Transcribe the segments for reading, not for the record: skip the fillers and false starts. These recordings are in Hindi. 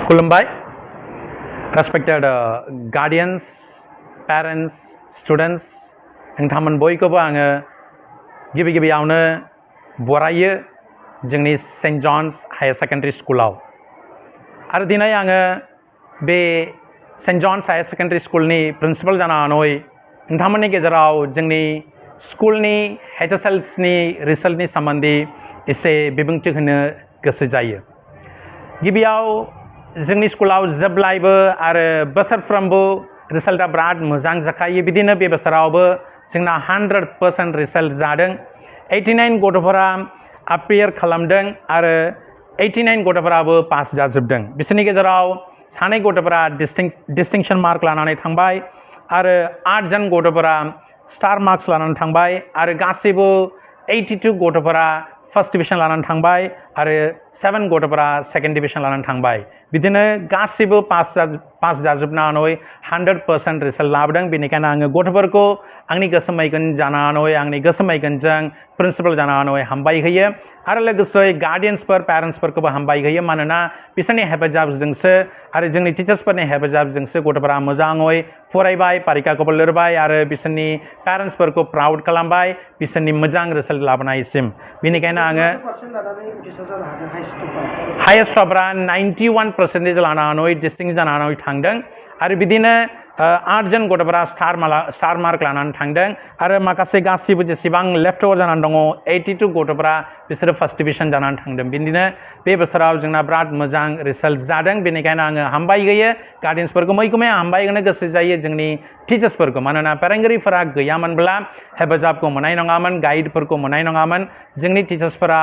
खुलुमबाय respected guardians, parents, students नोंथांमोन बयखौबो आङो गिबियावनो बरायो जोंनि सेन्ट जन्स हायर सेकेन्डारि स्कुलाव आरो दिनै आङो बे सेन्ट जन्स हायर सेकेन्डारि स्कुलनि प्रिन्सिपाल जानानै नोंथांमोननि गेजेराव जोंनि स्कुलनि HSLनि रिजाल्टनि सोमोन्दै एसे बिबुंथि होनो गोसो जायो। गिबियाव जोंनि स्कुलाव जेब्लायबो आरो बोसोरफ्रोमबो रिजाल्टआ बिराद मोजां जाखायो बिदिनो बे बोसोरावबो जोंना 100% रिजाल्ट जादों 89 गथ'फोरा अपियार खालामदों आरो 89 गथ'फोराबो पास जाजोबदों बिसोरनि गेजेराव सानै गथ'फोरा डिस्टिंक्शन मार्क लानानै थांबाय आरो 8 जन गथ'फोरा स्टार मार्क्स लानानै थांबाय आरो गासैबो 82 गथ'फोरा फर्स्ट डिविजन लानानै थांबाय आरो 7 गथ'फोरा सेकेन्ड डिविजन लानानै थांबाय बिदिनो गासैबो पास जाजोबनानै 100% रिजाल्ट लाबोदों बेनिखायनो आङो गथ'फोरखौ आंनि गोसो मैगोन जानानै आंनि गोसो मैगोनजों प्रिन्सिपाल जानानै हामबाय होयो आरो लोगोसे गार्डियन्सफोर पेरेन्ट्सफोरखौबो हामबाय होयो मानोना बिसोरनि हेफाजाबजोंसो आरो जोंनि टिचार्सफोरनि हेफाजाबजोंसो गथ'फोरा मोजाङै फरायबाय परिखाखौबो लिरबाय आरो बिसोरनि पेरेन्ट्सफोरखौ प्राउड खालामबाय बिसोरनि मोजां रिजाल्ट लाबोनायसिम बेनिखायनो आङो हाइएस्ट टपरा 91% लानानै डिस्टिंक्ट जानानै थांदों आरो बिदिनो 8 जन गथ'फोरा स्टार मार्क लानानै थांदों आरो माखासे गासिबो जेसेबां लेफ्ट अभार जानानै दङ 82 गथ'फोरा बिसोरो फर्स्ट डिविजन जानानै थांदों बिदिनो बे बोसोराव जोंना बिराद मोजां रिजाल्ट जादों बेनिखायनो आङो हामबाय होयो गार्डियन्सफोरखौ मैखोमै हामबाय होनो गोसो जायो जोंनि टिचार्सफोरखौ मानोना फोरोंगिरिफोरा गैयामोनब्ला हेफाजाबखौ मोननाय नङामोन गाइडफोरखौ मोननाय नङामोन जोंनि टिचार्सफोरा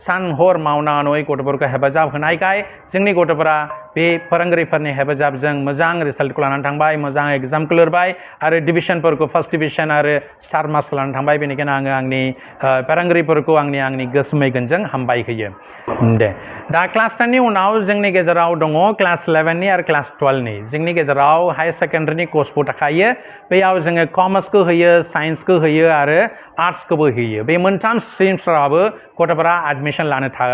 सान हर मावनानै गथ'फोरखौ हेफाजाब होनायखाय जोंनि गथ'फोरा बे फोरोंगिरिफोरनि हेफाजाबजों मोजां रिजाल्टखौ लानानै थांबाय मोजां एग्जामखौ लिरबाय आरो डिभिजनफोरखौ फर्स्ट डिभिजन आरो स्टार मार्क्स लानानै थांबाय बेनिखायनो आङो आंनि फोरोंगिरिफोरखौ आंनि गोसो मैगोनजों हामबाय होयो दे दा क्लास 10 नि उनाव जोंनि गेजेराव दङ क्लास 11 नि आरो क्लास 12 नि जोंनि गेजेराव हायर सेकेन्डारिनि कर्सबो थाखायो बेयाव जोङो कमार्सखौ होयो साइन्सखौ होयो आरो आर्ट्सखौबो होयो बे मोनथाम स्ट्रिम्सफोराबो गथ'फोरा एडमिशन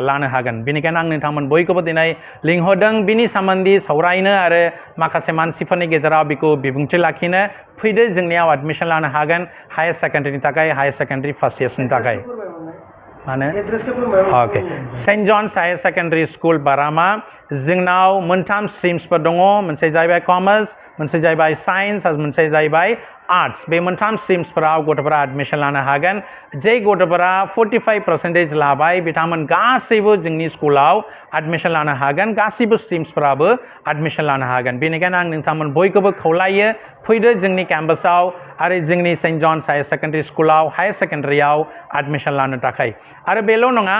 लानो हागोन बेनिखायनो आं नोंथांमोन बयखौबो दिनै लिंहरदों बिनि सोमोन्दै सावरायनो आरो माखासे मानसिफोरनि गेजेराव बेखौ बिबुंथि लाखिनो फैदो जोंनियाव एडमिशन लानो हागोन हायर सेकेन्डारिनि थाखाय हायर सेकेन्डारि फर्स्ट इयार्सनि थाखाय माने okay saint John's higher secondary school Barama जोंनाव मोनथाम स्ट्रिम्सफोर दङ मोनसे जाहैबाय कमार्स मोनसे जाहैबाय साइन्स आरो मोनसे जाहैबाय आर्ट्स बे मोनथाम स्ट्रिम्सफोराव गथ'फोरा एडमिशन लानो हागोन जे गथ'फोरा 45% लाबाय बिथांमोन गासैबो जोंनि स्कुलाव एडमिशन लानो हागोन गासैबो स्ट्रिम्सफोराबो एडमिशन लानो हागोन बेनिखायनो आं नोंथांमोन बयखौबो खावलायो फैदो जोंनि केम्पासाव आरो जोंनि सेन्ट जन्स हायर सेकेन्डारि स्कुलाव हायर सेकेन्डारियाव एडमिशन लानो थाखाय आरो बेल' नङा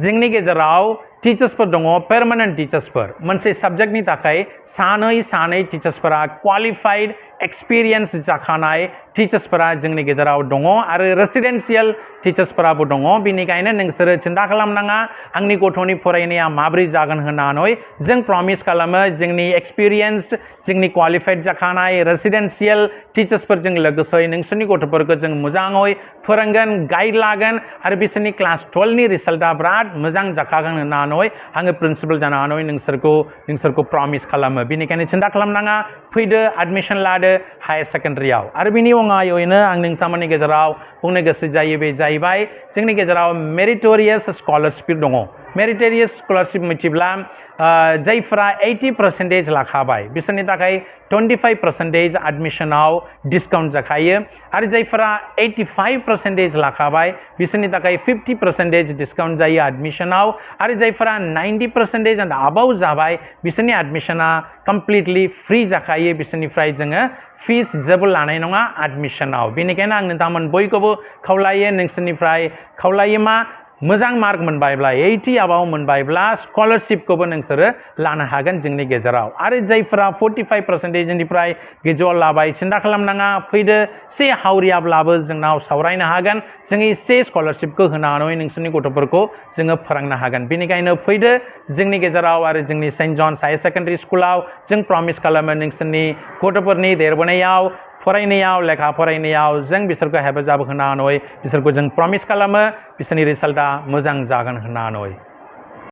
जोंनि गेजेराव टिचार्सफोर दङ पार्मानेन्ट टिचार्सफोर मोनसे साबजेक्टनि थाखाय सानै टिचार्सफोरा क्वालिफाइड एक्सपिरियेन्स जाखानाय टिचार्सफोरा जोंनि गेजेराव दङ आरो रेसिडेन्सियेल टिचार्सफोराबो दङ बेनिखायनो नोंसोरो सिन्था खालामनाङा आंनि गथ'नि फरायनाया माबोरै जागोन होननानै जों प्रमिस खालामो जोंनि एक्सपिरियेन्सड जोंनि क्वालिफाइड जाखानाय रेसिडेन्सियेल टिचार्सफोरजों लोगोसे नोंसोरनि गथ'फोरखौ जों मोजाङै फोरोंगोन गाइड लागोन आरो बिसोरनि क्लास 12 नि रिजाल्टआ बिराद मोजां जाखागोन होननानै आङो प्रिन्सिपाल जानानै नोंसोरखौ प्रमिस खालामो बेनिखायनो सिन्था खालामनाङा फैदो एडमिशन लादो हायर सेकेन्डारियाव आरो बिनि अनगायैनो आं नोंथांमोननि गेजेराव बुंनो गोसो जायो बे जाहैबाय जोंनि गेजेराव मेरिटोरियास स्कलारशिप दङ मेरिटोरियास स्कलारशिप मिथिब्ला जायफोरा 80% लाखाबाय बिसोरनि थाखाय 25% एडमिशनाव डिसकाउन्ट जाखायो आरो जायफोरा 85% लाखाबाय बिसोरनि थाखाय 50% डिसकाउन्ट जायो एडमिशनाव आरो जायफोरा 90% एन्ड आबाव जाबाय बिसोरनि एडमिशना कमप्लिटलि फ्रि जाखायो बिसोरनिफ्राय जोङो फिस जेबो लानाय नङा एडमिशनाव बेनिखायनो आं नोंथांमोन बयखौबो खावलायो नोंसोरनिफ्राय खावलायो मा मोजां मार्क मोनबायब्ला 80 आबाव मोनबायब्ला स्कलारशिपखौबो नोंसोरो लानो हागोन जोंनि गेजेराव आरो जायफोरा 45% निफ्राय गोजौआव लाबाय सिन्था खालामनाङा फैदो से हावरियाब्लाबो जोंनाव सावरायनो हागोन जों एसे स्कलारशिपखौ होनानै नोंसोरनि गथ'फोरखौ जोङो फोरोंनो हागोन बेनिखायनो फैदो जोंनि गेजेराव आरो जोंनि सेन्ट जन्स हायर सेकेन्डारि स्कुलाव जों प्रमिस खालामो नोंसोरनि गथ'फोरनि देरबोनायाव फरायनायाव लेखा फरायनायाव जों बिसोरखौ हेफाजाब होनानै बिसोरखौ जों प्रमिस खालामो बिसोरनि रिजाल्टआ मोजां जागोन होननानै